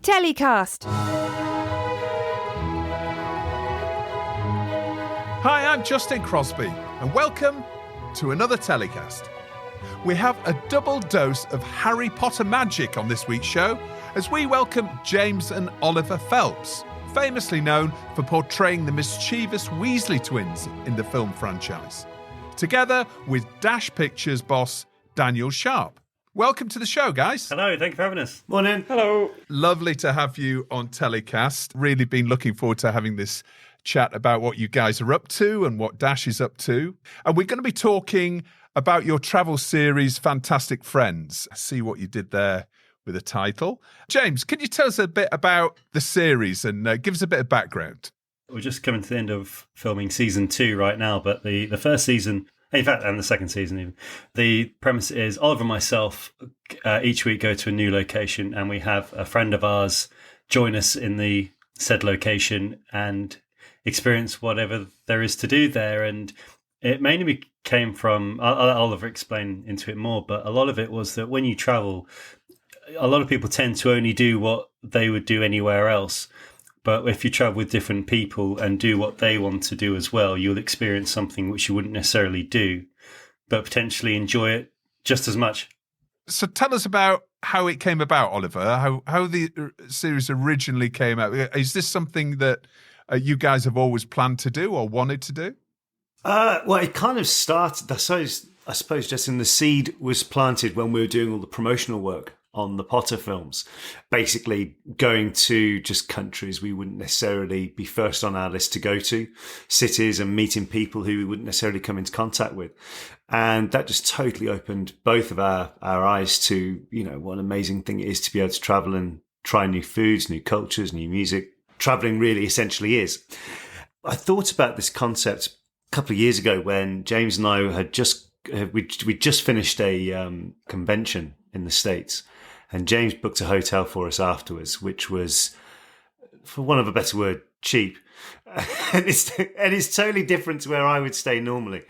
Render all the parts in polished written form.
TellyCast. Hi, I'm Justin Crosby, and welcome to another TellyCast. We have a double dose of Harry Potter magic on this week's show as we welcome James and Oliver Phelps, famously known for portraying the mischievous Weasley twins in the film franchise, together with Dash Pictures boss Daniel Sharp. Welcome to the show, guys. Hello, thank you for having us. Morning. Hello. Lovely to have you on TellyCast. Really been looking forward to having this chat about what you guys are up to and what Dash is up to. And we're going to be talking about your travel series, Fantastic Friends. I see what you did there with the title. James, can you tell us a bit about the series and give us a bit of background? We're just coming to the end of filming season 2 right now, but the first season, in fact, and the second season even, the premise is Oliver and myself each week go to a new location and we have a friend of ours join us in the said location and experience whatever there is to do there. And it mainly came from, I'll let Oliver explain into it more, but a lot of it was that when you travel, a lot of people tend to only do what they would do anywhere else. But if you travel with different people and do what they want to do as well, you'll experience something which you wouldn't necessarily do, but potentially enjoy it just as much. So tell us about how it came about, Oliver, how the series originally came out. Is this something that you guys have always planned to do or wanted to do? Well, it kind of started, I suppose, just in the seed was planted when we were doing all the promotional work on the Potter films, basically going to just countries we wouldn't necessarily be first on our list to go to, cities and meeting people who we wouldn't necessarily come into contact with. And that just totally opened both of our eyes to, you know, what an amazing thing it is to be able to travel and try new foods, new cultures, new music. Traveling really essentially is. I thought about this concept a couple of years ago when James and I had we just finished a convention in the States. And James booked a hotel for us afterwards, which was, for want of a better word, cheap. and it's totally different to where I would stay normally.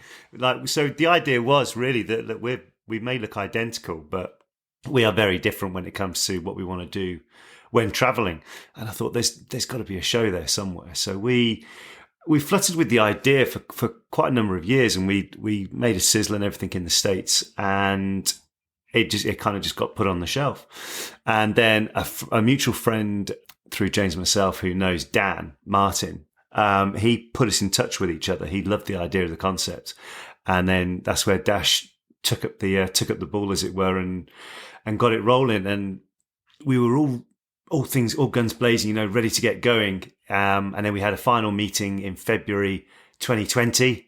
So the idea was really that we may look identical, but we are very different when it comes to what we want to do when traveling. And I thought there's got to be a show there somewhere. So we fluttered with the idea for quite a number of years, and we made a sizzle and everything in the States, and it kind of just got put on the shelf. And then a mutual friend through James and myself who knows Dan Martin, he put us in touch with each other. He loved the idea of the concept. And then that's where Dash took up the ball, as it were, and got it rolling. And we were all guns blazing, you know, ready to get going. And then we had a final meeting in February 2020.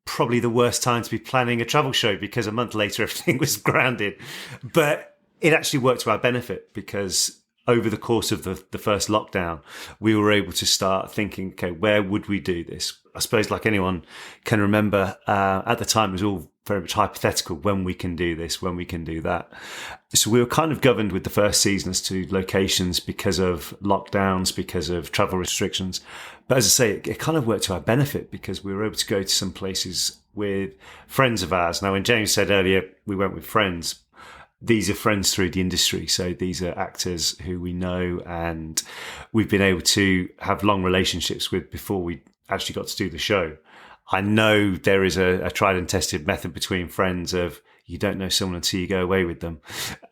Probably the worst time to be planning a travel show because a month later everything was grounded. But it actually worked to our benefit because over the course of the first lockdown, we were able to start thinking, okay, where would we do this? I suppose like anyone can remember, at the time it was all very much hypothetical, when we can do this, when we can do that. So we were kind of governed with the first season as to locations because of lockdowns, because of travel restrictions. But as I say, it kind of worked to our benefit because we were able to go to some places with friends of ours. Now, when James said earlier, we went with friends, these are friends through the industry. So these are actors who we know and we've been able to have long relationships with before we actually got to do the show. I know there is a tried and tested method between friends of you don't know someone until you go away with them.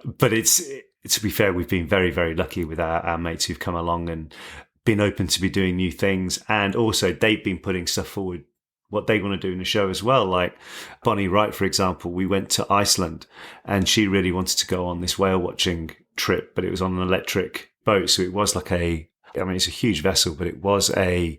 But to be fair, we've been very, very lucky with our mates who've come along and been open to be doing new things. And also they've been putting stuff forward, what they want to do in the show as well. Like Bonnie Wright, for example, we went to Iceland and she really wanted to go on this whale watching trip, but it was on an electric boat. So it was like it's a huge vessel, but it was a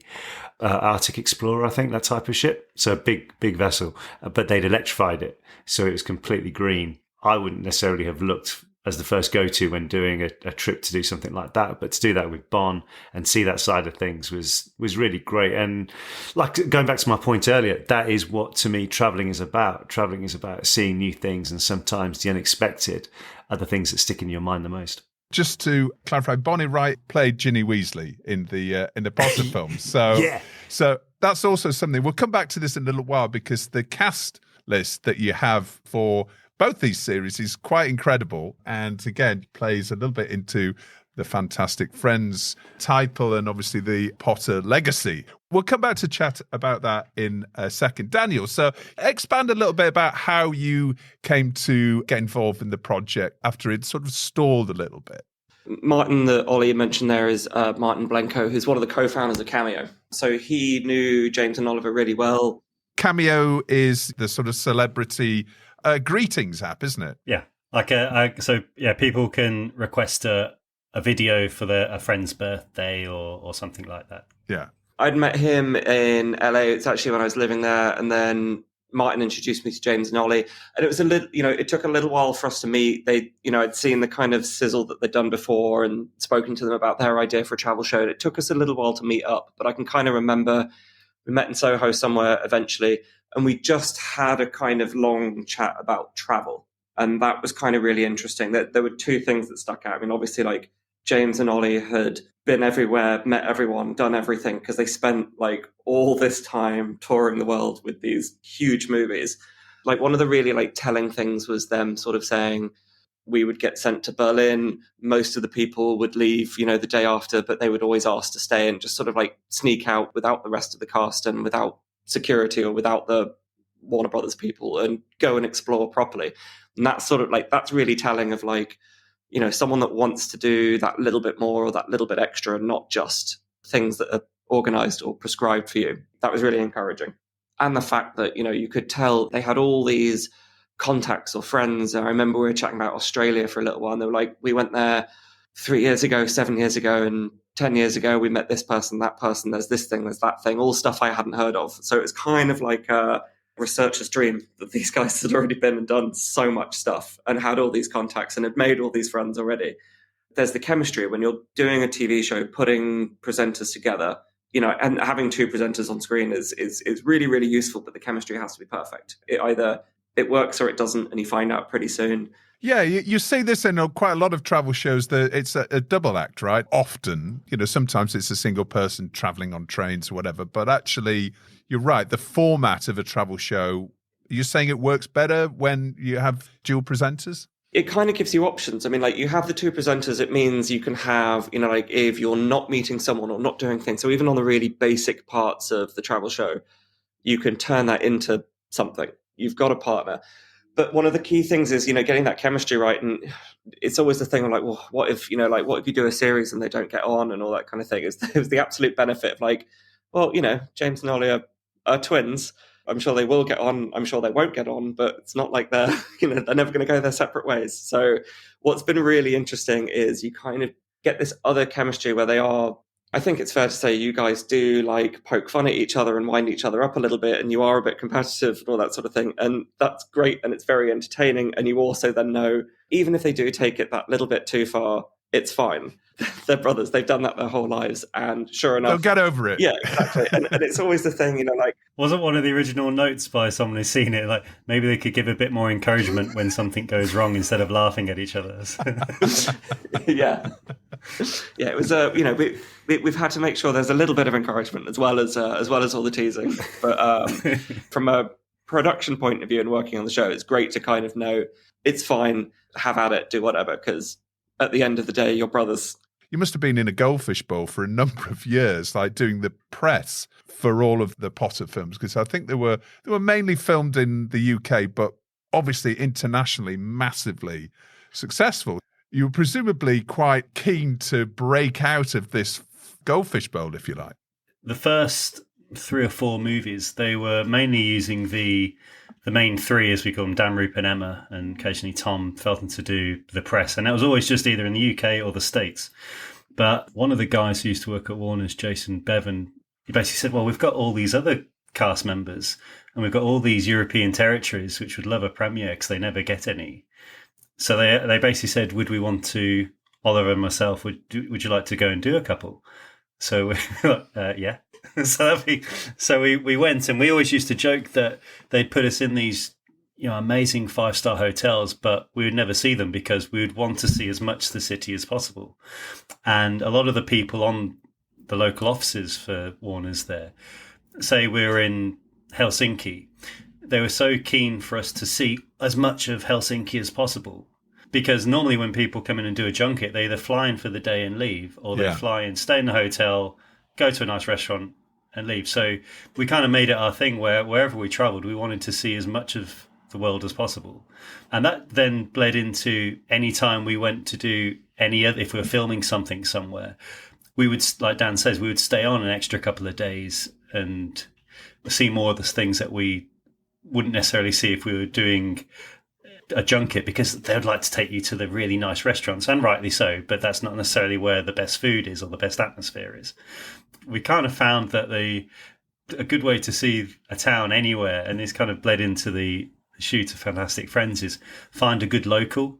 Arctic Explorer, I think, that type of ship. So a big vessel, but they'd electrified it. So it was completely green. I wouldn't necessarily have looked as the first go-to when doing a trip to do something like that. But to do that with Bon and see that side of things was really great. And like going back to my point earlier, that is what, to me, traveling is about. Traveling is about seeing new things, and sometimes the unexpected are the things that stick in your mind the most. Just to clarify, Bonnie Wright played Ginny Weasley in the Potter films. So, yeah. So that's also something. We'll come back to this in a little while because the cast list that you have for both these series is quite incredible, and again plays a little bit into the Fantastic Friends title and obviously the Potter legacy. We'll come back to chat about that in a second. Daniel, so expand a little bit about how you came to get involved in the project after it sort of stalled a little bit. Martin, that Ollie mentioned there, is Martin Blenko, who's one of the co-founders of Cameo. So he knew James and Oliver really well. Cameo is the sort of celebrity greetings app, isn't it? Yeah. People can request a video for a friend's birthday or something like that. Yeah. I'd met him in LA. It's actually when I was living there. And then Martin introduced me to James and Ollie. And it was it took a little while for us to meet. I'd seen the kind of sizzle that they'd done before and spoken to them about their idea for a travel show. And it took us a little while to meet up. But I can kind of remember we met in Soho somewhere eventually. And we just had a kind of long chat about travel. And that was kind of really interesting. There were two things that stuck out. I mean, obviously, like James and Ollie had been everywhere, met everyone, done everything, because they spent like all this time touring the world with these huge movies. Like one of the really like telling things was them sort of saying we would get sent to Berlin. Most of the people would leave, the day after, but they would always ask to stay and just sort of like sneak out without the rest of the cast and without security or without the Warner Brothers people and go and explore properly. And that's sort of like, that's really telling of like, someone that wants to do that little bit more or that little bit extra, not just things that are organized or prescribed for you. That was really encouraging. And the fact that, you could tell they had all these contacts or friends. I remember we were chatting about Australia for a little while and they were like, we went there 3 years ago, 7 years ago, and 10 years ago, we met this person, that person, there's this thing, there's that thing, all stuff I hadn't heard of. So it was kind of like a researcher's dream that these guys had already been and done so much stuff and had all these contacts and had made all these friends already. There's the chemistry when you're doing a TV show, putting presenters together, and having two presenters on screen is really, really useful, but the chemistry has to be perfect. It works or it doesn't, and you find out pretty soon. Yeah, you see this in quite a lot of travel shows that it's a double act, right? Often, sometimes it's a single person traveling on trains or whatever, but actually, you're right, the format of a travel show, you're saying it works better when you have dual presenters? It kind of gives you options. I mean, like you have the two presenters, it means you can have, like if you're not meeting someone or not doing things, so even on the really basic parts of the travel show, you can turn that into something. You've got a partner. But one of the key things is, getting that chemistry right. And it's always the thing of like, well, what if you do a series and they don't get on and all that kind of thing? It's the absolute benefit of like, well, James and Ollie are twins. I'm sure they will get on. I'm sure they won't get on, but it's not like they're, they're never going to go their separate ways. So what's been really interesting is you kind of get this other chemistry where they are, I think it's fair to say you guys do like poke fun at each other and wind each other up a little bit, and you are a bit competitive and all that sort of thing. And that's great. And it's very entertaining. And you also then know, even if they do take it that little bit too far, it's fine. They're brothers. They've done that their whole lives. And sure enough, they'll get over it. Yeah, exactly. and it's always the thing, like. Wasn't one of the original notes by someone who's seen it, like maybe they could give a bit more encouragement when something goes wrong instead of laughing at each other? Yeah. Yeah, it was, we've had to make sure there's a little bit of encouragement as well as all the teasing. But from a production point of view and working on the show, it's great to kind of know it's fine, have at it, do whatever, because at the end of the day, you're brothers. You must have been in a goldfish bowl for a number of years, like doing the press for all of the Potter films, because I think they were mainly filmed in the UK, but obviously internationally massively successful. You were presumably quite keen to break out of this goldfish bowl, if you like. The first 3 or 4 movies, they were mainly using the main 3, as we call them, Dan, Rupert and Emma, and occasionally Tom Felton to do the press. And that was always just either in the UK or the States. But one of the guys who used to work at Warner's, Jason Bevan, he basically said, well, we've got all these other cast members and we've got all these European territories which would love a premiere because they never get any. So they basically said, would we want to, Oliver and myself, would you like to go and do a couple? So yeah. So we went, and we always used to joke that they'd put us in these amazing 5-star hotels, but we would never see them because we would want to see as much of the city as possible. And a lot of the people on the local offices for Warner's there, say we were in Helsinki, they were so keen for us to see as much of Helsinki as possible Because normally when people come in and do a junket, they either fly in for the day and leave, or they fly in, stay in the hotel, go to a nice restaurant and leave. So we kind of made it our thing where wherever we traveled, we wanted to see as much of the world as possible. And that then bled into any time we went to do any other, if we were filming something somewhere, we would, like Dan says, we would stay on an extra couple of days and see more of the things that we wouldn't necessarily see if we were doing a junket, because they would like to take you to the really nice restaurants, and rightly so, but that's not necessarily where the best food is or the best atmosphere is. We kind of found that a good way to see a town anywhere, and this kind of bled into the shoot of Fantastic Friends, is find a good local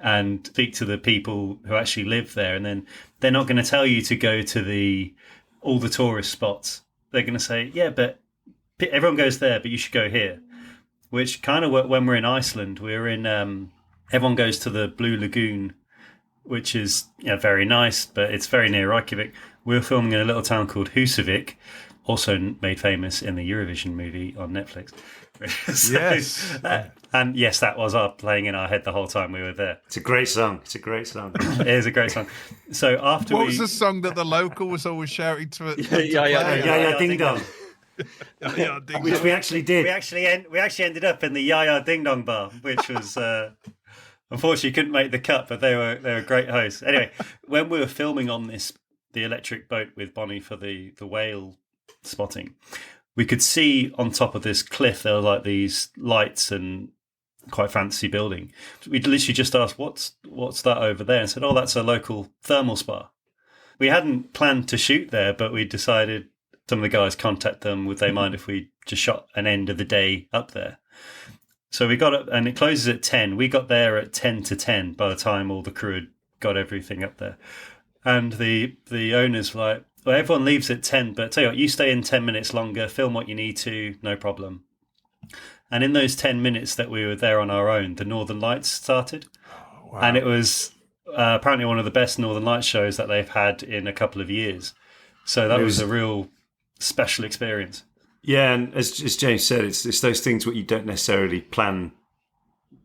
and speak to the people who actually live there. And then they're not going to tell you to go to all the tourist spots. They're going to say, yeah, but everyone goes there, but you should go here. Which kind of, when we're in Iceland, we're in, everyone goes to the Blue Lagoon, which is very nice, but it's very near Reykjavik. We're filming in a little town called Húsavík, also made famous in the Eurovision movie on Netflix. So, yes. And yes, that was playing in our head the whole time we were there. It's a great song. It's a great song. It is a great song. So after what was the song that the local was always shouting to it? Yeah, Ding Dong. Which we actually did. We actually ended up in the Yaya Ding Dong bar, which was unfortunately couldn't make the cut, but they were great hosts. Anyway, when we were filming on the electric boat with Bonnie for the whale spotting, we could see on top of this cliff there were like these lights and quite fancy building. We'd literally just asked, what's that over there? And said, oh, that's a local thermal spa. We hadn't planned to shoot there, but we decided, some of the guys contact them, would they mind if we just shot an end of the day up there? So we got up, and it closes at 10. We got there at 10 to 10 by the time all the crew had got everything up there. And the owners were like, well, everyone leaves at 10, but tell you what, you stay in 10 minutes longer, film what you need to, no problem. And in those 10 minutes that we were there on our own, the Northern Lights started. Oh, wow. And it was apparently one of the best Northern Lights shows that they've had in a couple of years. So that was a real special experience. Yeah, and as James said, it's those things what you don't necessarily plan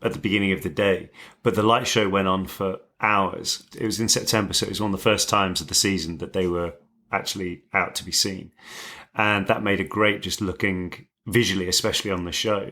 at the beginning of the day. But the light show went on for hours. It was in September, so it was one of the first times of the season that they were actually out to be seen. And that made it great just looking visually, especially on the show,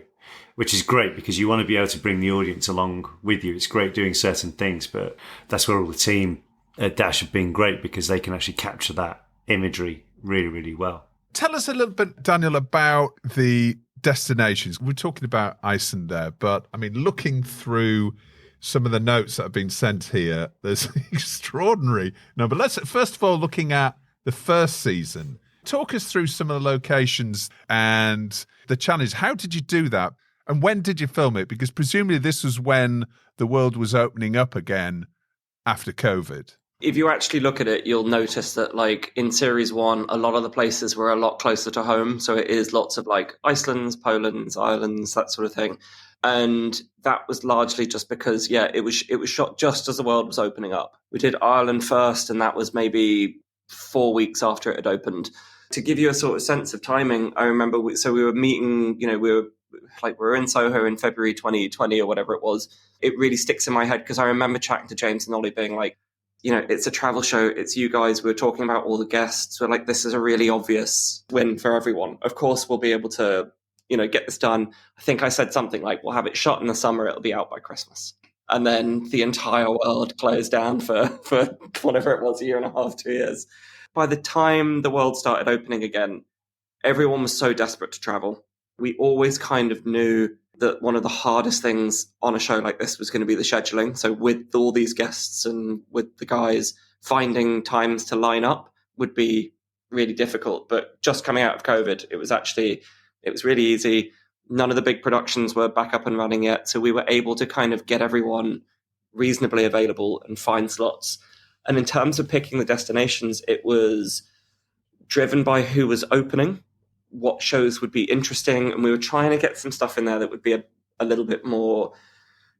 which is great because you want to be able to bring the audience along with you. It's great doing certain things, but that's where all the team at Dash have been great, because they can actually capture that imagery really, really well. Tell us a little bit, Daniel, about the destinations. We're talking about Iceland there, but I mean, looking through some of the notes that have been sent here, there's extraordinary number. Let's first of all, looking at the first season, talk us through some of the locations and the challenge. How did you do that? And when did you film it? Because presumably this was when the world was opening up again after COVID. If you actually look at it, you'll notice that, like, in series one, a lot of the places were a lot closer to home. So it is lots of like Icelands, Polands, Irelands, that sort of thing. And that was largely just because, it was shot just as the world was opening up. We did Ireland first, and that was maybe 4 weeks after it had opened. To give you a sort of sense of timing, I remember, we were meeting, we were in Soho in February 2020 or whatever it was. It really sticks in my head because I remember chatting to James and Ollie being like, it's a travel show. It's you guys. We're talking about all the guests. We're like, this is a really obvious win for everyone. Of course, we'll be able to, get this done. I think I said something like, we'll have it shot in the summer. It'll be out by Christmas. And then the entire world closed down for whatever it was, a year and a half, 2 years. By the time the world started opening again, everyone was so desperate to travel. We always kind of knew that one of the hardest things on a show like this was going to be the scheduling. So with all these guests and with the guys, finding times to line up would be really difficult. But just coming out of COVID, it was really easy. None of the big productions were back up and running yet. So we were able to kind of get everyone reasonably available and find slots. And in terms of picking the destinations, it was driven by who was opening, what shows would be interesting, and we were trying to get some stuff in there that would be a little bit more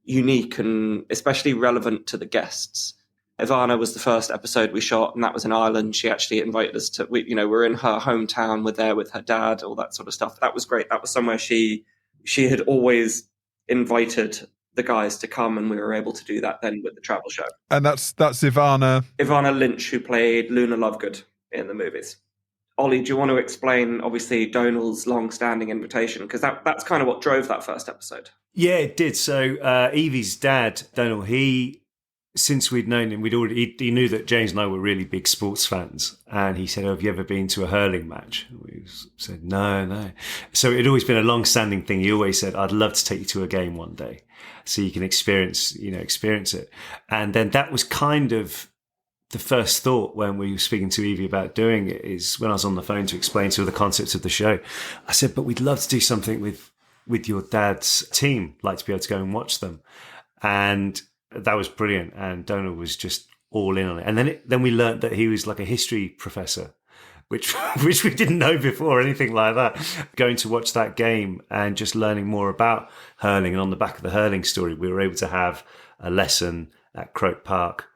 unique and especially relevant to the guests. Ivana was the first episode we shot, and that was in Ireland. She actually invited us to, we're in her hometown, we're there with her dad, all that sort of stuff. That was great. That was somewhere she had always invited the guys to come, and we were able to do that then with the travel show. And that's Ivana Lynch, who played Luna Lovegood in the movies. Ollie, do you want to explain, obviously, Donal's long-standing invitation? Because that's kind of what drove that first episode. Yeah, it did. So Evie's dad, Donal, since we'd known him, he knew that James and I were really big sports fans. And he said, have you ever been to a hurling match? We said, no. So it'd always been a long-standing thing. He always said, I'd love to take you to a game one day so you can experience it. And then that was kind of the first thought when we were speaking to Evie about doing it, is when I was on the phone to explain to her the concept of the show. I said, but we'd love to do something with your dad's team, like to be able to go and watch them. And that was brilliant. And Donal was just all in on it. And then we learned that he was like a history professor, which we didn't know before, anything like that. Going to watch that game and just learning more about hurling. And on the back of the hurling story, we were able to have a lesson at Croke Park.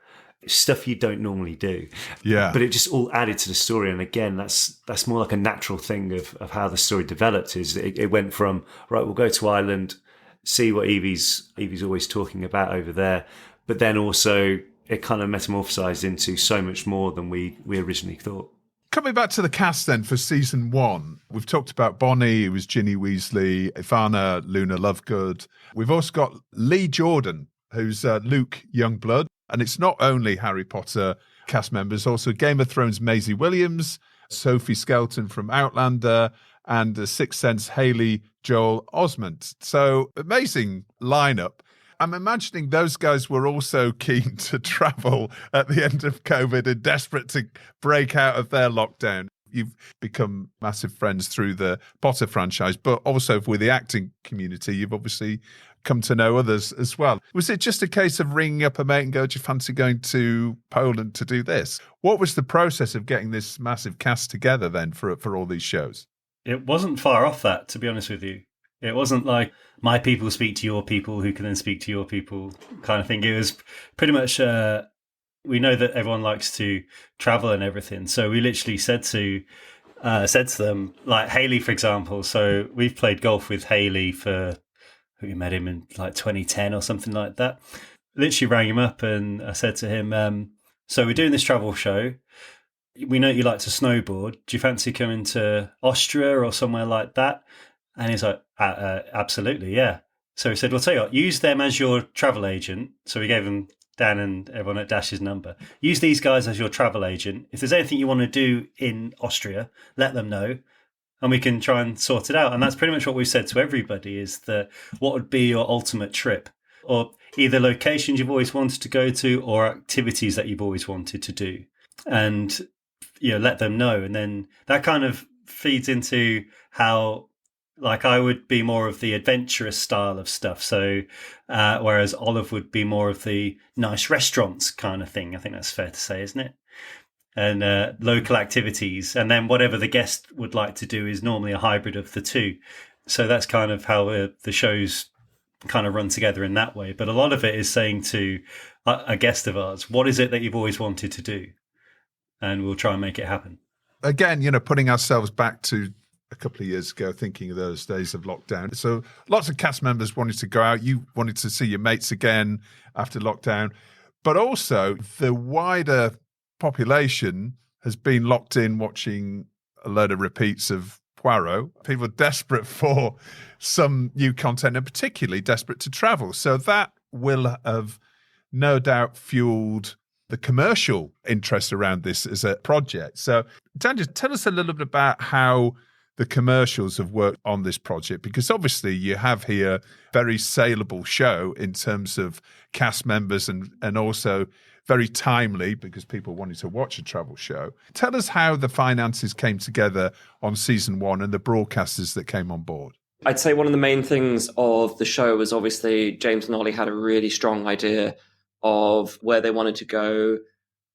Stuff you don't normally do. Yeah. But it just all added to the story. And again, that's more like a natural thing of how the story developed, is it went from, right, we'll go to Ireland, see what Evie's always talking about over there. But then also it kind of metamorphosized into so much more than we originally thought. Coming back to the cast then for season 1, we've talked about Bonnie, who was Ginny Weasley, Ivana, Luna Lovegood. We've also got Lee Jordan, who's Luke Youngblood. And it's not only Harry Potter cast members, also Game of Thrones Maisie Williams, Sophie Skelton from Outlander, and The Sixth Sense Haley Joel Osment. So amazing lineup. I'm imagining those guys were also keen to travel at the end of COVID and desperate to break out of their lockdown. You've become massive friends through the Potter franchise, but also with the acting community, you've obviously come to know others as well. Was it just a case of ringing up a mate and go, do you fancy going to Poland to do this? What was the process of getting this massive cast together then for all these shows? It wasn't far off that, to be honest with you. It wasn't like my people speak to your people who can then speak to your people kind of thing. It was pretty much, we know that everyone likes to travel and everything. So we literally said to them, like Haley, for example. So we've played golf with Haley we met him in like 2010 or something like that. Literally rang him up and I said to him, so we're doing this travel show. We know you like to snowboard. Do you fancy coming to Austria or somewhere like that? And he's like, absolutely, yeah. So he said, well, tell you what, use them as your travel agent. So we gave him Dan and everyone at Dash's number. Use these guys as your travel agent. If there's anything you want to do in Austria, let them know. And we can try and sort it out. And that's pretty much what we've said to everybody, is that what would be your ultimate trip? Or either locations you've always wanted to go to or activities that you've always wanted to do. And, let them know. And then that kind of feeds into how, like, I would be more of the adventurous style of stuff. So, whereas Olive would be more of the nice restaurants kind of thing. I think that's fair to say, isn't it? And local activities. And then whatever the guest would like to do is normally a hybrid of the two. So that's kind of how the shows kind of run together in that way. But a lot of it is saying to a guest of ours, what is it that you've always wanted to do? And we'll try and make it happen. Again, putting ourselves back to a couple of years ago, thinking of those days of lockdown. So lots of cast members wanted to go out. You wanted to see your mates again after lockdown. But also the wider population has been locked in watching a load of repeats of Poirot. People are desperate for some new content and particularly desperate to travel. So that will have no doubt fueled the commercial interest around this as a project. So Dan, just tell us a little bit about how the commercials have worked on this project, because obviously you have here a very saleable show in terms of cast members and also very timely because people wanted to watch a travel show. Tell us how the finances came together on season 1 and the broadcasters that came on board. I'd say one of the main things of the show was obviously James and Ollie had a really strong idea of where they wanted to go,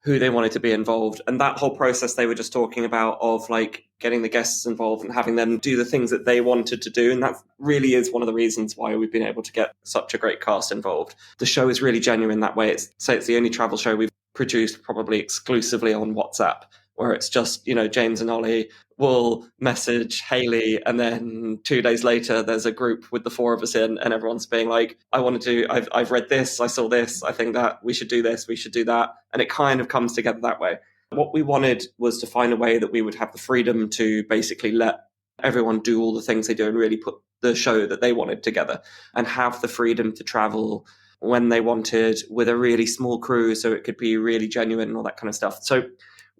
who they wanted to be involved. And that whole process they were just talking about of like getting the guests involved and having them do the things that they wanted to do. And that really is one of the reasons why we've been able to get such a great cast involved. The show is really genuine that way. It's the only travel show we've produced probably exclusively on WhatsApp. where it's just, James and Ollie will message Hayley, and then 2 days later there's a group with the four of us in, and everyone's being like, I've read this, I saw this, I think that we should do this, we should do that. And it kind of comes together that way. What we wanted was to find a way that we would have the freedom to basically let everyone do all the things they do and really put the show that they wanted together, and have the freedom to travel when they wanted with a really small crew, so it could be really genuine and all that kind of stuff. So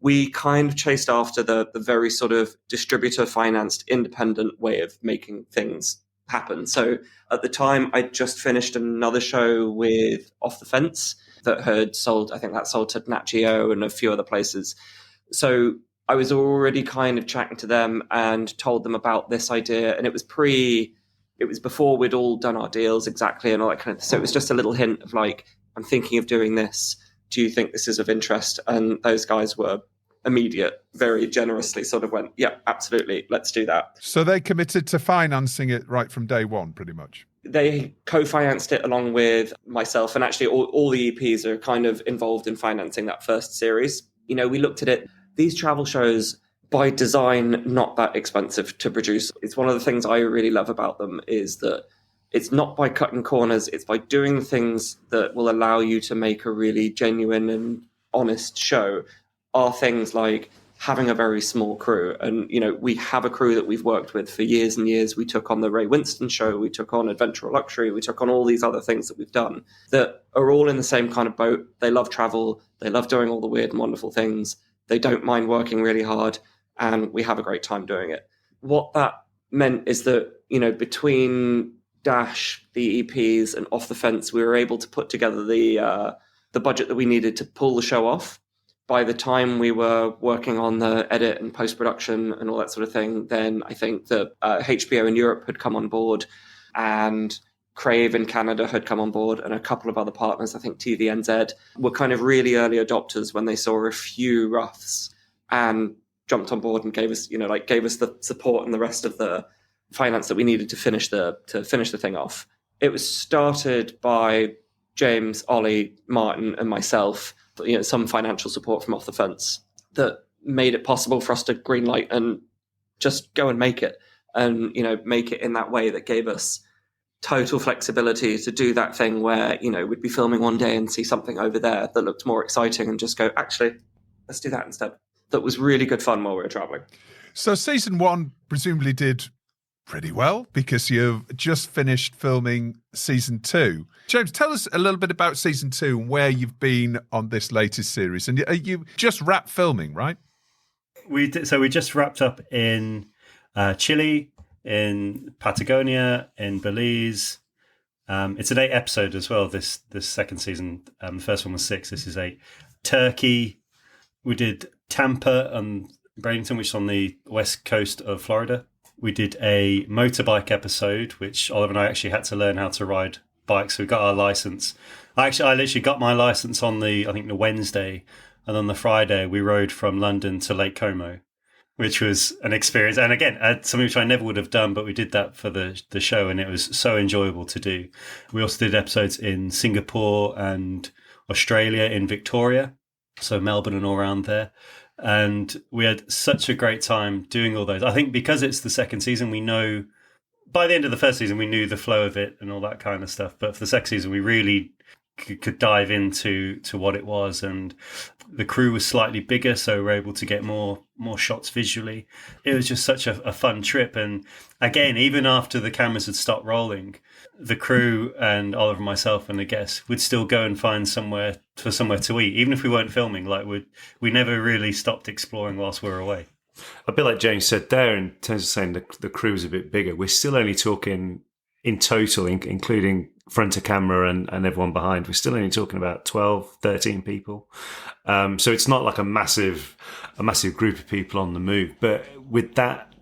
we kind of chased after the very sort of distributor financed independent way of making things happen. So at the time, I just finished another show with Off the Fence that had sold, I think that sold to Nat Geo and a few other places. So I was already kind of chatting to them and told them about this idea. And it was before we'd all done our deals exactly and all that kind of, so it was just a little hint of like, I'm thinking of doing this. Do you think this is of interest? And those guys were immediate, very generously sort of went, yeah, absolutely, let's do that. So they committed to financing it right from day one, pretty much. They co-financed it along with myself, and actually all the EPs are kind of involved in financing that first series. We looked at it, these travel shows by design, not that expensive to produce. It's one of the things I really love about them is that it's not by cutting corners, it's by doing the things that will allow you to make a really genuine and honest show. Are things like having a very small crew. And, we have a crew that we've worked with for years and years. We took on the Ray Winston show, we took on Adventure or Luxury, we took on all these other things that we've done that are all in the same kind of boat. They love travel, they love doing all the weird and wonderful things, they don't mind working really hard, and we have a great time doing it. What that meant is that, between Dash, the EPs, and Off the Fence, we were able to put together the budget that we needed to pull the show off. By the time we were working on the edit and post-production and all that sort of thing, then I think that HBO in Europe had come on board, and Crave in Canada had come on board, and a couple of other partners, I think TVNZ, were kind of really early adopters when they saw a few roughs and jumped on board and gave us the support and the rest of the finance that we needed to finish the thing off. It was started by James, Ollie, Martin, and myself. Some financial support from Off the Fence that made it possible for us to greenlight and just go and make it, and make it in that way that gave us total flexibility to do that thing where we'd be filming one day and see something over there that looked more exciting and just go, actually, let's do that instead. That was really good fun while we were traveling. So season 1 presumably did pretty well because you've just finished filming season 2. James, tell us a little bit about season 2 and where you've been on this latest series. And you just wrapped filming, right? We did. So we just wrapped up in Chile, in Patagonia, in Belize. It's an 8 episode as well, this second season. The first one was 6. This is 8. Turkey. We did Tampa and Bradenton, which is on the west coast of Florida. We did a motorbike episode, which Oliver and I actually had to learn how to ride bikes. So we got our license. I literally got my license on the Wednesday, and on the Friday we rode from London to Lake Como, which was an experience. And again, something which I never would have done, but we did that for the show, and it was so enjoyable to do. We also did episodes in Singapore and Australia, in Victoria, so Melbourne and all around there. And we had such a great time doing all those. I think because it's the second season, we know by the end of the first season, we knew the flow of it and all that kind of stuff. But for the second season, we really could dive into what it was. And the crew was slightly bigger, so we were able to get more shots visually. It was just such a fun trip. And again, even after the cameras had stopped rolling, the crew and Oliver and myself and the guests would still go and find somewhere to eat, even if we weren't filming. Like we never really stopped exploring whilst we were away. A bit like James said there, in terms of saying the crew's a bit bigger, we're still only talking in total, including front of camera and everyone behind, we're still only talking about 12, 13 people. So it's not like a massive group of people on the move. But with that,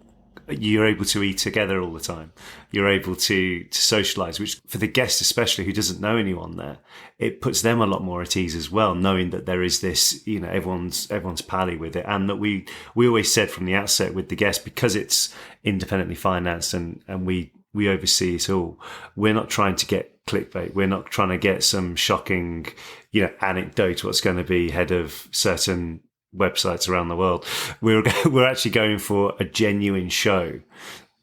you're able to eat together all the time. You're able to socialise, which for the guest especially who doesn't know anyone there, it puts them a lot more at ease as well, knowing that there is this, everyone's pally with it. And that we always said from the outset with the guest, because it's independently financed and we oversee it all, we're not trying to get clickbait. We're not trying to get some shocking, anecdote what's going to be head of certain websites around the world. We're actually going for a genuine show,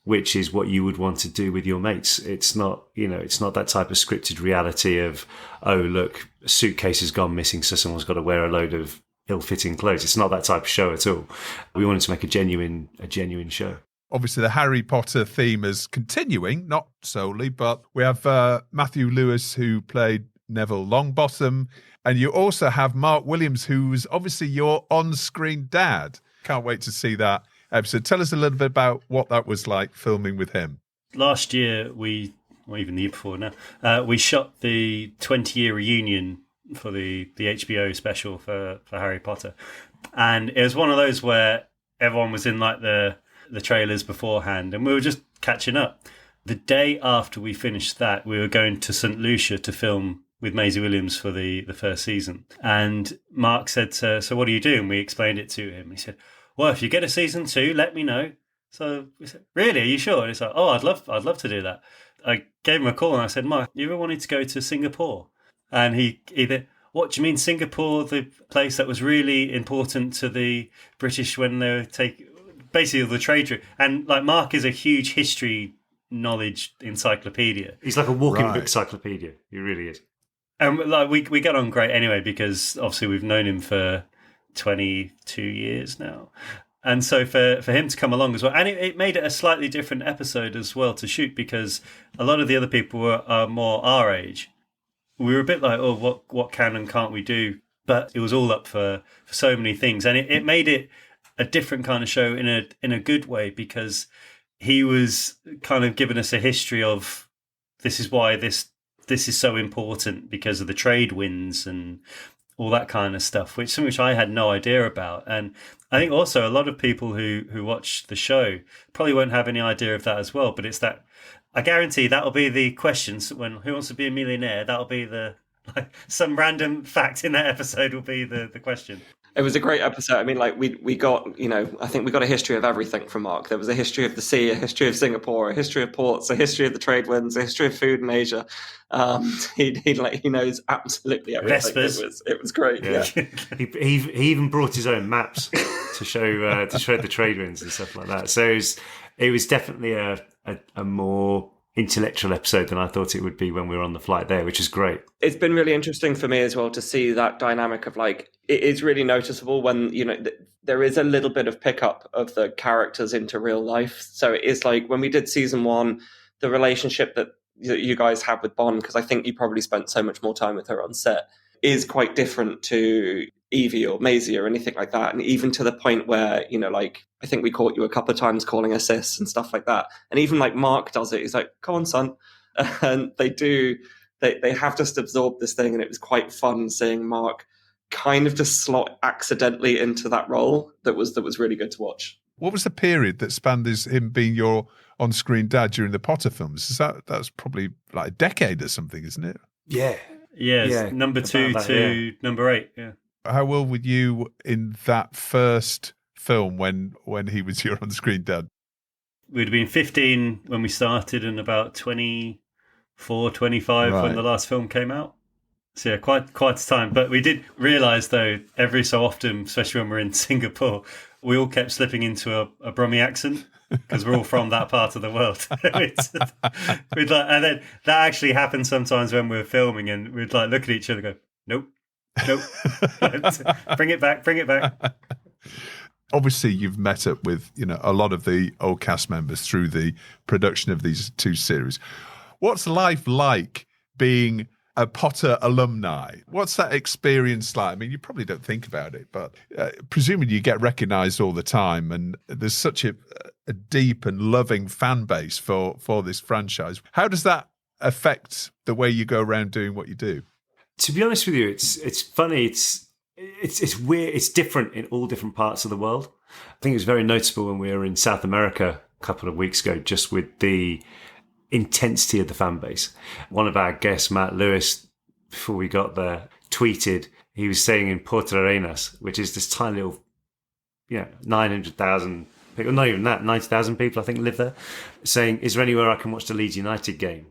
which is what you would want to do with your mates. It's not, it's not that type of scripted reality of, oh, look, a suitcase has gone missing, so someone's got to wear a load of ill-fitting clothes. It's not that type of show at all. We wanted to make a genuine show. Obviously, the Harry Potter theme is continuing, not solely, but we have Matthew Lewis, who played Neville Longbottom, and you also have Mark Williams, who's obviously your on-screen dad. Can't wait to see that episode. Tell us a little bit about what that was like filming with him. Last year, or even the year before now, we shot the 20-year reunion for the HBO special for Harry Potter. And it was one of those where everyone was in like the trailers beforehand, and we were just catching up. The day after we finished that, we were going to St. Lucia to film with Maisie Williams for the first season. And Mark said, so what do you do? And we explained it to him. He said, well, if you get a season 2, let me know. So we said, really? Are you sure? And he's like, oh, I'd love to do that. I gave him a call and I said, Mark, you ever wanted to go to Singapore? And he either, what do you mean Singapore, the place that was really important to the British when they were basically the trade route? And like Mark is a huge history knowledge encyclopedia. He's like a walking encyclopedia. He really is. And like we get on great anyway, because obviously we've known him for 22 years now. And so for him to come along as well, and it made it a slightly different episode as well to shoot, because a lot of the other people are more our age. We were a bit like, oh, what can and can't we do? But it was all up for so many things. And it made it a different kind of show in a good way, because he was kind of giving us a history of, this is why this is so important, because of the trade winds and all that kind of stuff, which I had no idea about. And I think also a lot of people who watch the show probably won't have any idea of that as well. But it's that, I guarantee that'll be the questions when Who Wants to Be a Millionaire? That'll be some random fact in that episode will be the question. It was a great episode. I mean, like we got, I think we got a history of everything from Mark. There was a history of the sea, a history of Singapore, a history of ports, a history of the trade winds, a history of food in Asia. He knows absolutely everything. Vespers. It was great. Yeah. he even brought his own maps to show the trade winds and stuff like that. So it was definitely a more intellectual episode than I thought it would be when we were on the flight there, which is great. It's been really interesting for me as well to see that dynamic of like, it is really noticeable when, there is a little bit of pickup of the characters into real life. So it is like when we did season 1, the relationship that you guys have with Bond, because I think you probably spent so much more time with her on set, is quite different to Evie or Maisie or anything like that. And even to the point where, I think we caught you a couple of times calling her sis and stuff like that. And even like Mark does it. He's like, come on, son. And they have just absorbed this thing. And it was quite fun seeing Mark kind of just slot accidentally into that role. That was really good to watch. What was the period that spanned him being your on-screen dad during the Potter films? That's probably like a decade or something, isn't it? Yeah. Yeah, number 2 to number 8, yeah. How old were you in that first film when he was your on-screen dad? We'd have been 15 when we started and about 24, 25 when the last film came out. So yeah, quite a time. But we did realise, though, every so often, especially when we're in Singapore, we all kept slipping into a Brummie accent, because we're all from that part of the world. And then that actually happened sometimes when we were filming, and we'd like look at each other and go, nope. Bring it back. Obviously, you've met up with a lot of the old cast members through the production of these 2 series. What's life like being a Potter alumni? What's that experience like? I mean, you probably don't think about it, but presumably you get recognised all the time, and there's such a deep and loving fan base for this franchise. How does that affect the way you go around doing what you do? To be honest with you, it's funny. It's weird. It's different in all different parts of the world. I think it was very noticeable when we were in South America a couple of weeks ago, just with the intensity of the fan base. One of our guests, Matt Lewis, before we got there, tweeted, he was saying in portraying, which is this tiny little, 900,000 people, not even that, 90,000 people I think live there, saying, is there anywhere I can watch the Leeds United game?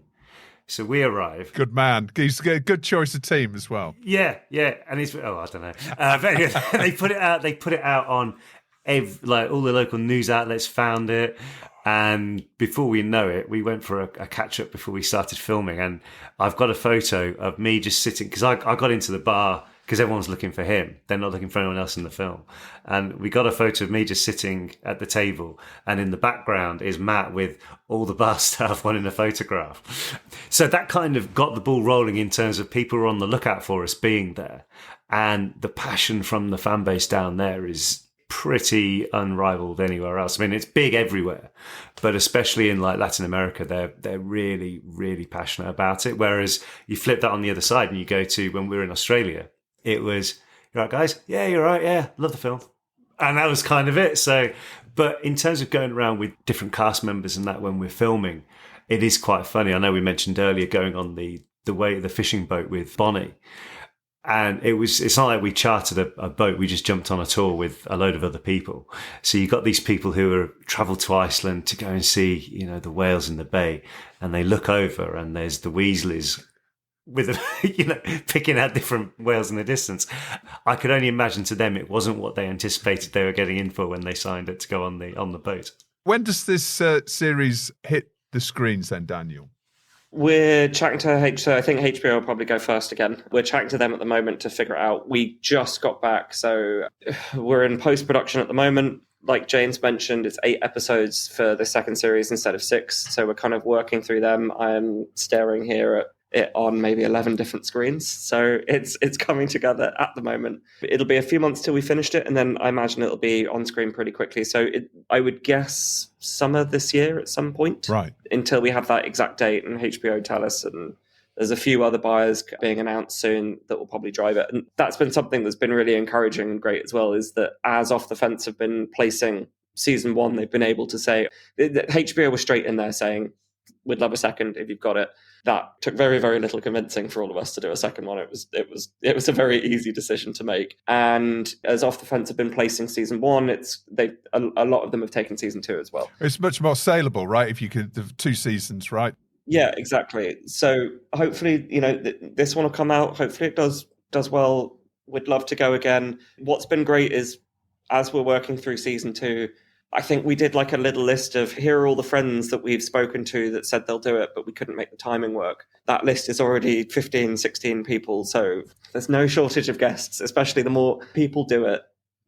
So we arrive. Good man. He's a good choice of team as well. Yeah, and it's I don't know. But anyway, they put it out. They put it out on all the local news outlets found it, and before we know it, we went for a catch up before we started filming. And I've got a photo of me just sitting because I got into the bar because everyone's looking for him. They're not looking for anyone else in the film. And we got a photo of me just sitting at the table. And in the background is Matt with all the bar staff wanting a photograph. So that kind of got the ball rolling in terms of people were on the lookout for us being there. And the passion from the fan base down there is pretty unrivaled anywhere else. I mean, it's big everywhere, but especially in like Latin America, they're really, really passionate about it. Whereas you flip that on the other side and you go to when we were in Australia, it was, "You're right, guys? Yeah, you're right. Yeah, love the film." And that was kind of it. So, but in terms of going around with different cast members and that when we're filming, it is quite funny. I know we mentioned earlier going on the fishing boat with Bonnie. And it's not like we chartered a boat. We just jumped on a tour with a load of other people. So you got these people who are traveled to Iceland to go and see, the whales in the bay, and they look over and there's the Weasleys with, picking out different whales in the distance. I could only imagine to them it wasn't what they anticipated they were getting in for when they signed it to go on the boat. When does this series hit the screens then, Daniel? We're chatting to so I think HBO will probably go first again. We're chatting to them at the moment to figure it out. We just got back, so we're in post-production at the moment. Like James mentioned, it's 8 episodes for the second series instead of 6, so we're kind of working through them. I'm staring here at it on maybe 11 different screens, so it's coming together at the moment. It'll be a few months till we finished it, and then I imagine it'll be on screen pretty quickly. So I would guess summer this year at some point, right? Until we have that exact date and HBO tell us, and there's a few other buyers being announced soon that will probably drive it. And that's been something that's been really encouraging and great as well, is that as Off the Fence have been placing season 1, they've been able to say that HBO was straight in there saying, "We'd love a second if you've got it." That took very, very little convincing for all of us to do a second one. It was a very easy decision to make. And as Off the Fence have been placing season 1, a lot of them have taken season 2 as well. It's much more saleable, right? If you could have 2 seasons, right? Yeah, exactly. So hopefully, this one will come out. Hopefully it does well. We'd love to go again. What's been great is as we're working through season 2, I think we did like a little list of here are all the friends that we've spoken to that said they'll do it, but we couldn't make the timing work. That list is already 15, 16 people. So there's no shortage of guests, especially the more people do it,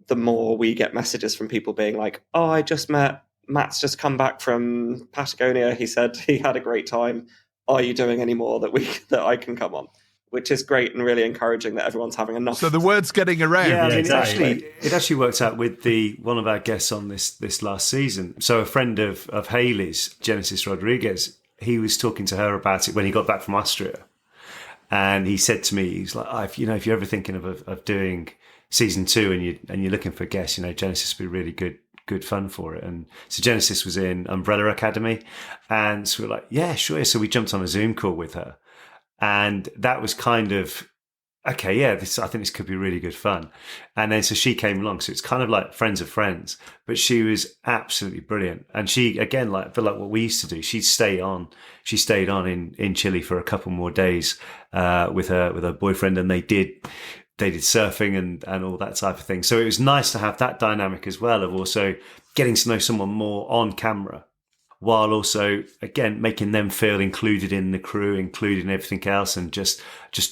the more we get messages from people being like, "Oh, I just met Matt's just come back from Patagonia. He said he had a great time. Are you doing any more that I can come on?" Which is great and really encouraging that everyone's having enough. So the word's getting around. Yeah, I mean, exactly. it actually worked out with one of our guests on this last season. So a friend of Hayley's, Genesis Rodriguez, he was talking to her about it when he got back from Austria. And he said to me, he's like, if you're ever thinking of doing season 2 and you're looking for guests, Genesis would be really good fun for it. And so Genesis was in Umbrella Academy. And so we're like, yeah, sure. So we jumped on a Zoom call with her. And that was kind of, okay, yeah, I think this could be really good fun. And then so she came along. So it's kind of like friends of friends, but she was absolutely brilliant. And she, again, like what we used to do, she stayed on in Chile for a couple more days with her boyfriend, and they did surfing and all that type of thing. So it was nice to have that dynamic as well of also getting to know someone more on camera, while also, again, making them feel included in the crew, included in everything else, and just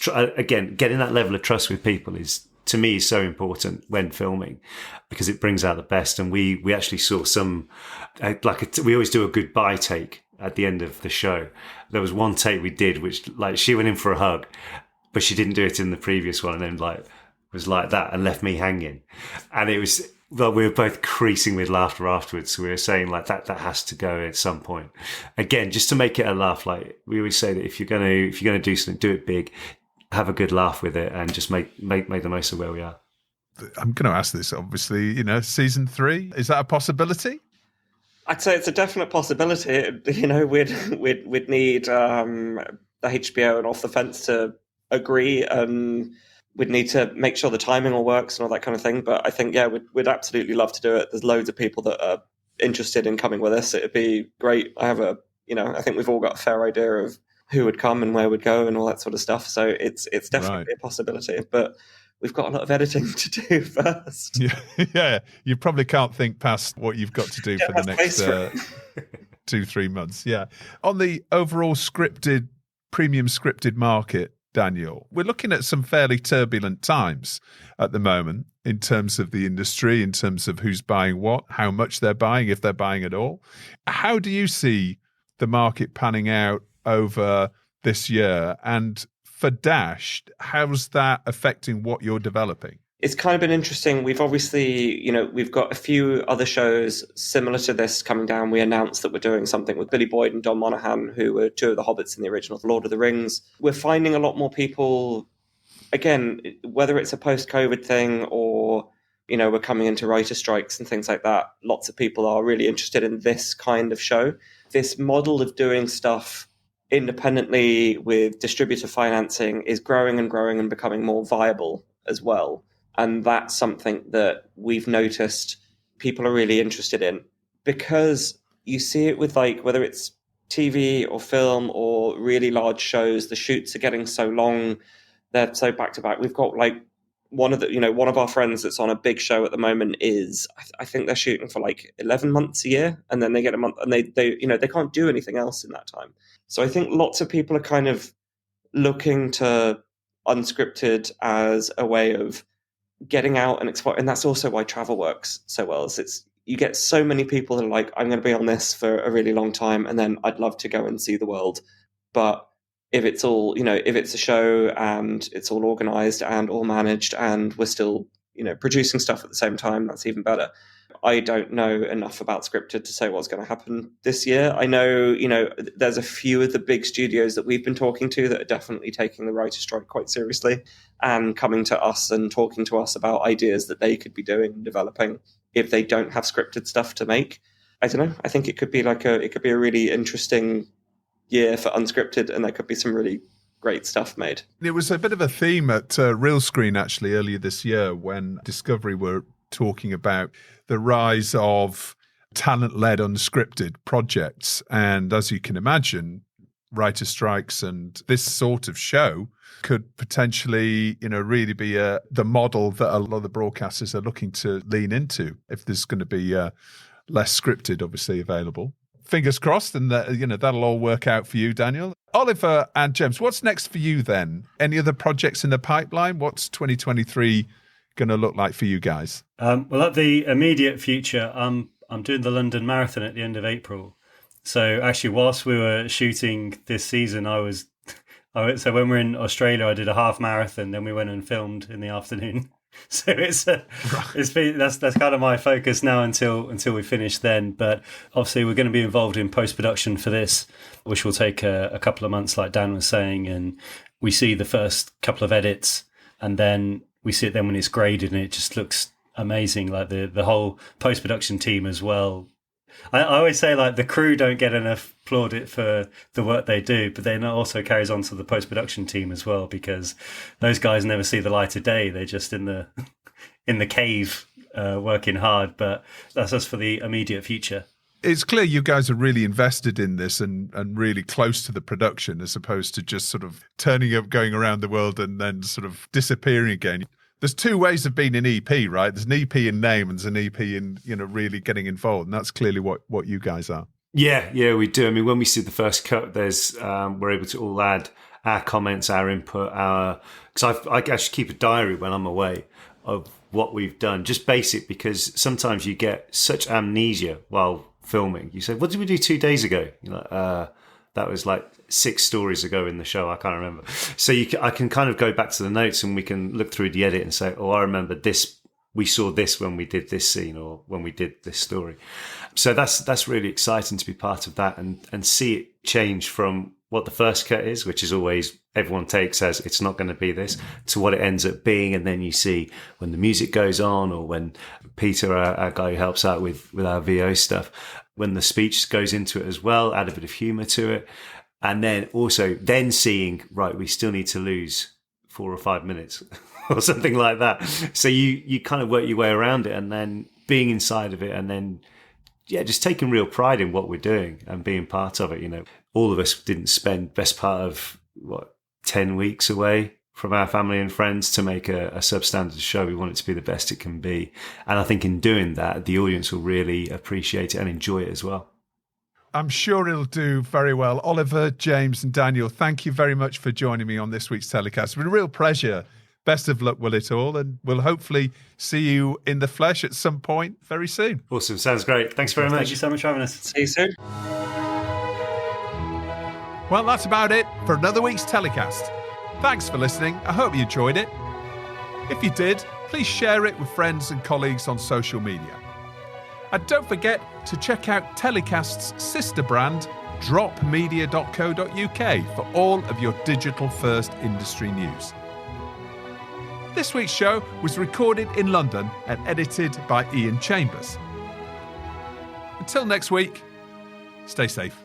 try, again, getting that level of trust with people is, to me, is so important when filming, because it brings out the best. And we actually saw some, we always do a goodbye take at the end of the show. There was one take we did, which she went in for a hug, but she didn't do it in the previous one, and then was like that and left me hanging. And it was, well, we were both creasing with laughter afterwards. So we were saying that has to go at some point. Again, just to make it a laugh. Like we always say that if you're gonna do something, do it big, have a good laugh with it, and just make the most of where we are. I'm going to ask this, obviously. Season 3, is that a possibility? I'd say it's a definite possibility. We'd need the HBO and Off the Fence to agree, and we'd need to make sure the timing all works and all that kind of thing. But I think, yeah, we'd absolutely love to do it. There's loads of people that are interested in coming with us. It'd be great. I think we've all got a fair idea of who would come and where would go and all that sort of stuff. So it's definitely Right. a possibility, but we've got a lot of editing to do first. Yeah, you probably can't think past what you've got to do for the next 2-3 months. Yeah. On the overall premium scripted market, Daniel, we're looking at some fairly turbulent times at the moment in terms of the industry, in terms of who's buying what, how much they're buying, if they're buying at all. How do you see the market panning out over this year? And for Dash, how's that affecting what you're developing? It's kind of been interesting. We've obviously, we've got a few other shows similar to this coming down. We announced that we're doing something with Billy Boyd and Don Monaghan, who were two of the hobbits in the original Lord of the Rings. We're finding a lot more people, again, whether it's a post-COVID thing or, we're coming into writer strikes and things like that. Lots of people are really interested in this kind of show. This model of doing stuff independently with distributor financing is growing and growing and becoming more viable as well. And that's something that we've noticed people are really interested in, because you see it with whether it's TV or film or really large shows, the shoots are getting so long, they're so back to back. We've got one of our friends that's on a big show at the moment is, I think they're shooting for 11 months a year, and then they get a month, and they can't do anything else in that time. So I think lots of people are kind of looking to unscripted as a way of getting out and explore, and that's also why travel works so well. It's you get so many people that are like, I'm going to be on this for a really long time, and then I'd love to go and see the world. But if it's all, if it's a show and it's all organized and all managed, and we're still, producing stuff at the same time, that's even better. I don't know enough about scripted to say what's going to happen this year. I know, there's a few of the big studios that we've been talking to that are definitely taking the writer strike quite seriously and coming to us and talking to us about ideas that they could be doing and developing if they don't have scripted stuff to make. I don't know. I think it could be a really interesting year for unscripted, and there could be some really great stuff made. It was a bit of a theme at Real Screen actually earlier this year when Discovery were talking about the rise of talent-led unscripted projects. And as you can imagine, writer strikes and this sort of show could potentially, really be the model that a lot of the broadcasters are looking to lean into if there's going to be less scripted, obviously, available. Fingers crossed, and that'll all work out for you, Daniel. Oliver and James, what's next for you then? Any other projects in the pipeline? What's 2023 going to look like for you guys? Well, at the immediate future, I'm doing the London Marathon at the end of April. So actually, whilst we were shooting this season, so when we're in Australia, I did a half marathon. Then we went and filmed in the afternoon. So that's kind of my focus now until we finish then. But obviously, we're going to be involved in post production for this, which will take a couple of months, like Dan was saying. And we see the first couple of edits, and then we see it then when it's graded, and it just looks amazing. Like the whole post production team as well. I always say the crew don't get enough plaudit for the work they do, but then it also carries on to the post-production team as well, because those guys never see the light of day. They're just in the cave working hard. But that's us for the immediate future. It's clear you guys are really invested in this and really close to the production, as opposed to just sort of turning up, going around the world and then sort of disappearing again. There's two ways of being an EP, right? There's an EP in name and there's an EP in, really getting involved. And that's clearly what you guys are. Yeah, we do. I mean, when we see the first cut, there's we're able to all add our comments, our input, because I actually keep a diary when I'm away of what we've done, just basic, because sometimes you get such amnesia while filming. You say, what did we do 2 days ago? You're like, that was 6 stories ago in the show. I can't remember. So I can kind of go back to the notes and we can look through the edit and say, oh, I remember this. We saw this when we did this scene or when we did this story. So that's really exciting to be part of that and see it change from what the first cut is, which is always everyone takes as it's not going to be this, to what it ends up being. And then you see when the music goes on, or when Peter, our guy who helps out with our VO stuff, when the speech goes into it as well, add a bit of humour to it. And then also seeing, right, we still need to lose 4 or 5 minutes or something like that. So you kind of work your way around it, and then being inside of it, and then, just taking real pride in what we're doing and being part of it. all of us didn't spend best part of 10 weeks away from our family and friends to make a substandard show. We want it to be the best it can be. And I think in doing that, the audience will really appreciate it and enjoy it as well. I'm sure it'll do very well. Oliver, James and Daniel, thank you very much for joining me on this week's telecast. It's been a real pleasure. Best of luck with it all, and we'll hopefully see you in the flesh at some point very soon. Awesome. Sounds great. Thanks very much. Thank you so much for having us. See you soon. Well, that's about it for another week's telecast. Thanks for listening. I hope you enjoyed it. If you did, please share it with friends and colleagues on social media. And don't forget to check out TellyCast's sister brand, dropmedia.co.uk, for all of your digital-first industry news. This week's show was recorded in London and edited by Ian Chambers. Until next week, stay safe.